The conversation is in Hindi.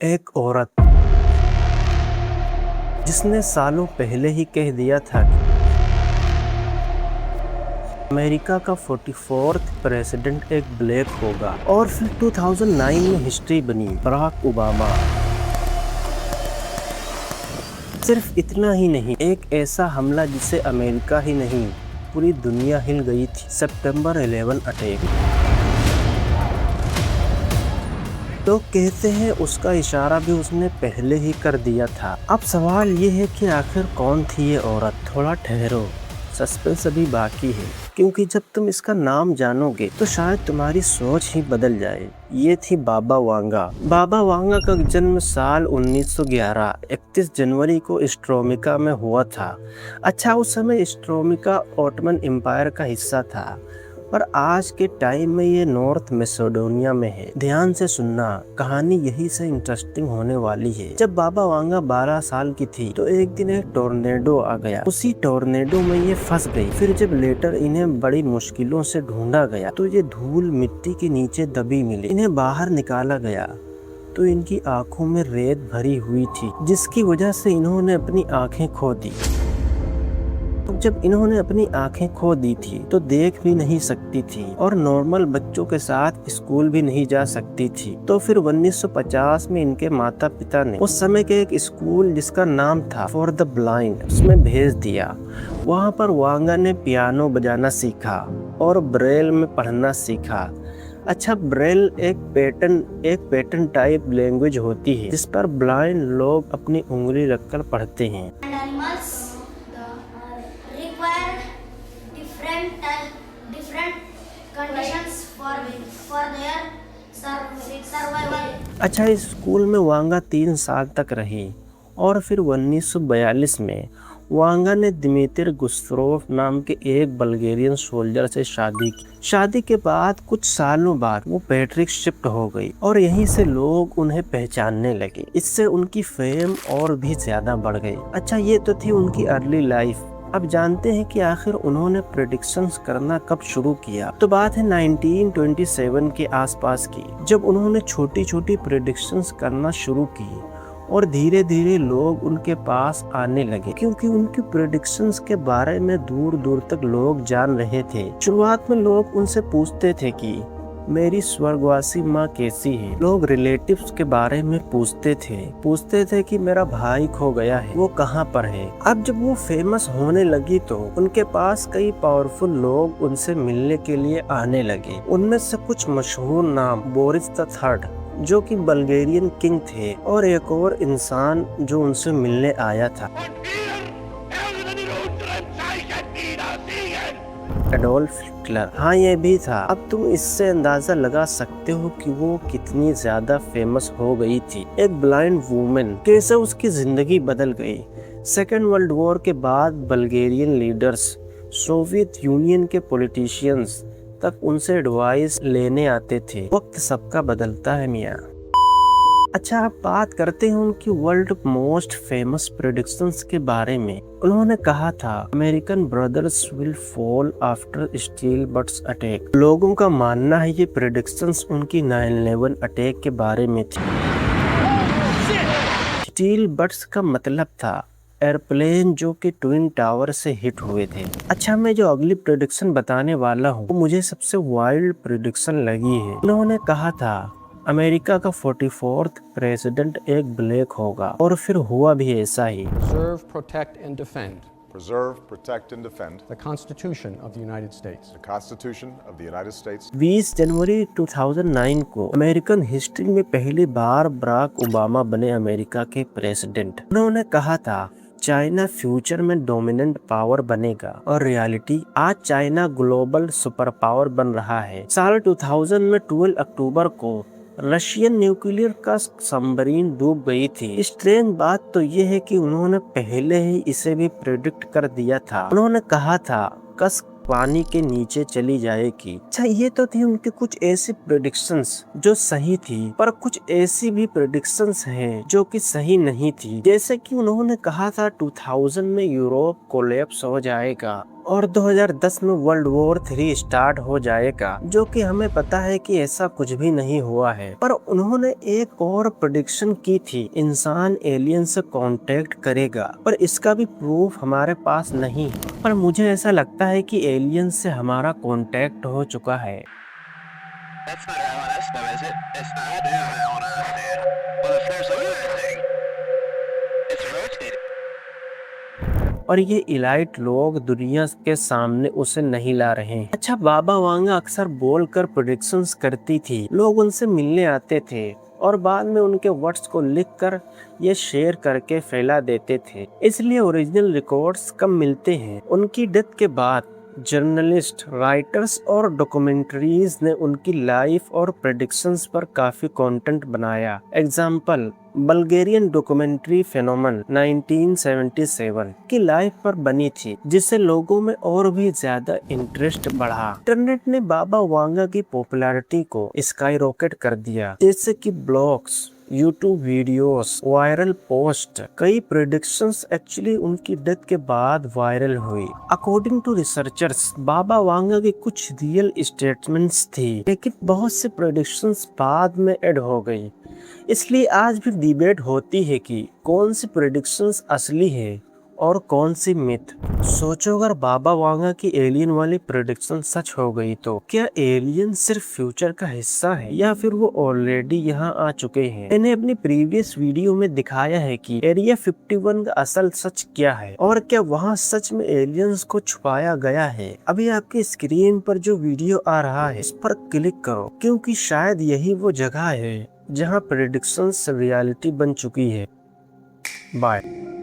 एक औरत जिसने सालों पहले ही कह दिया था कि अमेरिका का 44th प्रेसिडेंट एक ब्लैक होगा और फिर 2009 में हिस्ट्री बनी बराक ओबामा। सिर्फ इतना ही नहीं, एक ऐसा हमला जिसे अमेरिका ही नहीं पूरी दुनिया हिल गई थी, सितंबर 11 अटैक। लोग कहते हैं उसका इशारा भी उसने पहले ही कर दिया था। अब सवाल ये है कि आखिर कौन थी ये औरत। थोड़ा ठहरो, सस्पेंस अभी बाकी है, क्योंकि जब तुम इसका नाम जानोगे तो शायद तुम्हारी सोच ही बदल जाए। ये थी बाबा वांगा। बाबा वांगा का जन्म साल 1911 31 जनवरी को स्ट्रोमिका में हुआ था। अच्छा, उस समय स्ट्रोमिका ओटमन एम्पायर का हिस्सा था, पर आज के टाइम में ये नॉर्थ मैसेडोनिया में है। ध्यान से सुनना, कहानी यही से इंटरेस्टिंग होने वाली है। जब बाबा वांगा 12 साल की थी तो एक दिन एक टोर्नेडो आ गया। उसी टोर्नेडो में ये फंस गई। फिर जब लेटर इन्हें बड़ी मुश्किलों से ढूंढा गया तो ये धूल मिट्टी के नीचे दबी मिली। इन्हें बाहर निकाला गया तो इनकी आंखों में रेत भरी हुई थी, जिसकी वजह से इन्होंने अपनी आंखें खो दी। जब इन्होंने अपनी आंखें खो दी थी तो देख भी नहीं सकती थी और नॉर्मल बच्चों के साथ स्कूल भी नहीं जा सकती थी। तो फिर 1950 में इनके माता पिता ने उस समय के एक स्कूल जिसका नाम था फॉर द ब्लाइंड उसमें भेज दिया। वहाँ पर वांगा ने पियानो बजाना सीखा और ब्रेल में पढ़ना सीखा। अच्छा, ब्रेल एक पैटर्न टाइप लैंग्वेज होती है जिस पर ब्लाइंड लोग अपनी उंगली रखकर पढ़ते हैं। different conditions for their survival. अच्छा, इस स्कूल में वांगा 3 साल तक रही और फिर 1942 में वांगा ने दिमितर गुस्ताव नाम के एक बल्गेरियन सोल्जर से शादी की। शादी के बाद कुछ सालों बाद वो पैट्रिक शिफ्ट हो गई और यहीं से लोग उन्हें पहचानने लगे। इससे उनकी फेम और भी ज्यादा बढ़ गई। अच्छा, ये तो थी उनकी अर्ली लाइफ। अब जानते हैं कि आखिर उन्होंने प्रेडिक्शंस करना कब शुरू किया। तो बात है 1927 के आसपास की, जब उन्होंने छोटी छोटी प्रेडिक्शंस करना शुरू की और धीरे धीरे लोग उनके पास आने लगे, क्योंकि उनकी प्रेडिक्शंस के बारे में दूर दूर तक लोग जान रहे थे। शुरुआत में लोग उनसे पूछते थे कि मेरी स्वर्गवासी माँ कैसी है। लोग रिलेटिव्स के बारे में पूछते थे कि मेरा भाई खो गया है, वो कहाँ पर है। अब जब वो फेमस होने लगी तो उनके पास कई पावरफुल लोग उनसे मिलने के लिए आने लगे। उनमें से कुछ मशहूर नाम बोरिस द थर्ड, जो कि बल्गेरियन किंग थे, और एक और इंसान जो उनसे मिलने आया था, एडोल्फ हिटलर। हाँ, ये भी था। अब तुम इससे अंदाजा लगा सकते हो कि वो कितनी ज्यादा फेमस हो गई थी। एक ब्लाइंड वुमेन कैसे उसकी जिंदगी बदल गई। सेकेंड वर्ल्ड वॉर के बाद बल्गेरियन लीडर्स, सोवियत यूनियन के पॉलिटिशियंस तक उनसे एडवाइस लेने आते थे। वक्त सबका बदलता है मियाँ। अच्छा, अब बात करते हैं उनकी वर्ल्ड मोस्ट फेमस प्रेडिक्शंस के बारे में। उन्होंने कहा था American brothers will fall after steel butts attack. लोगों का मानना है ये प्रेडिक्शंस उनकी 9/11 अटैक के बारे में थी। स्टील बट्स का मतलब था एयरप्लेन जो कि ट्विन टावर से हिट हुए थे। अच्छा, मैं जो अगली प्रेडिक्शन बताने वाला हूँ वो मुझे सबसे वाइल्ड प्रेडिक्शन लगी है। उन्होंने कहा था अमेरिका का 44th प्रेसिडेंट एक ब्लैक होगा, और फिर हुआ भी ऐसा ही। Preserve, protect, and defend Preserve, protect, and defend the Constitution of the United States. the Constitution of the United States. 20 जनवरी 2009 को अमेरिकन हिस्ट्री में पहली बार बराक ओबामा बने अमेरिका के प्रेसिडेंट। उन्होंने कहा था चाइना फ्यूचर में डोमिनेंट पावर बनेगा, और रियलिटी आज चाइना ग्लोबल सुपर पावर बन रहा है। साल 2000 में 12 अक्टूबर को रशियन न्यूक्लियर का सबमरीन डूब गई थी। स्ट्रेंज बात तो ये है कि उन्होंने पहले ही इसे भी प्रेडिक्ट कर दिया था। उन्होंने कहा था कस पानी के नीचे चली जाएगी। अच्छा, ये तो थी उनकी कुछ ऐसी प्रेडिक्शंस जो सही थी, पर कुछ ऐसी भी प्रेडिक्शंस हैं जो कि सही नहीं थी। जैसे कि उन्होंने कहा था 2000 में यूरोप कोलैप्स हो जाएगा और 2010 में वर्ल्ड वॉर 3 स्टार्ट हो जाएगा, जो कि हमें पता है कि ऐसा कुछ भी नहीं हुआ है। पर उन्होंने एक और प्रेडिक्शन की थी, इंसान एलियन से कांटेक्ट करेगा, पर इसका भी प्रूफ हमारे पास नहीं है। पर मुझे ऐसा लगता है कि एलियन से हमारा कांटेक्ट हो चुका है। That's not how on us though, is it? It's not. I do how on us, dude. Well, if there's a thing, it's rotating. और ये इलाइट लोग दुनिया के सामने उसे नहीं ला रहे हैं। अच्छा, बाबा वांगा अक्सर बोलकर प्रेडिक्शंस करती थी, लोग उनसे मिलने आते थे और बाद में उनके वर्ड्स को लिखकर ये शेयर करके फैला देते थे, इसलिए ओरिजिनल रिकॉर्ड्स कम मिलते हैं। उनकी डेथ के बाद जर्नलिस्ट, राइटर्स और डॉक्यूमेंट्रीज ने उनकी लाइफ और प्रेडिक्शंस पर काफी कंटेंट बनाया। एग्जाम्पल, बल्गेरियन डॉक्यूमेंट्री फेनोमेन 1977 की लाइफ पर बनी थी, जिससे लोगों में और भी ज्यादा इंटरेस्ट बढ़ा। इंटरनेट ने बाबा वांगा की पॉपुलैरिटी को स्काई रॉकेट कर दिया, जैसे कि blogs, YouTube videos, viral post. कई प्रेडिक्शंस एक्चुअली उनकी डेथ के बाद वायरल हुई। अकॉर्डिंग टू रिसर्चर्स, बाबा वांगा की कुछ रियल स्टेटमेंट्स थी, लेकिन बहुत से प्रेडिक्शंस बाद में ऐड हो गई। इसलिए आज भी डिबेट होती है कि कौन सी प्रेडिक्शंस असली है और कौन सी मिथ। सोचो, अगर बाबा वांगा की एलियन वाली प्रेडिक्शन सच हो गई तो क्या एलियन सिर्फ फ्यूचर का हिस्सा है या फिर वो ऑलरेडी यहाँ आ चुके हैं? मैंने अपनी प्रीवियस वीडियो में दिखाया है कि एरिया 51 का असल सच क्या है और क्या वहाँ सच में एलियंस को छुपाया गया है। अभी आपकी स्क्रीन पर जो वीडियो आ रहा है, इस पर क्लिक करो, क्योंकि शायद यही वो जगह है जहाँ प्रेडिक्शंस रियलिटी बन चुकी है। बाय।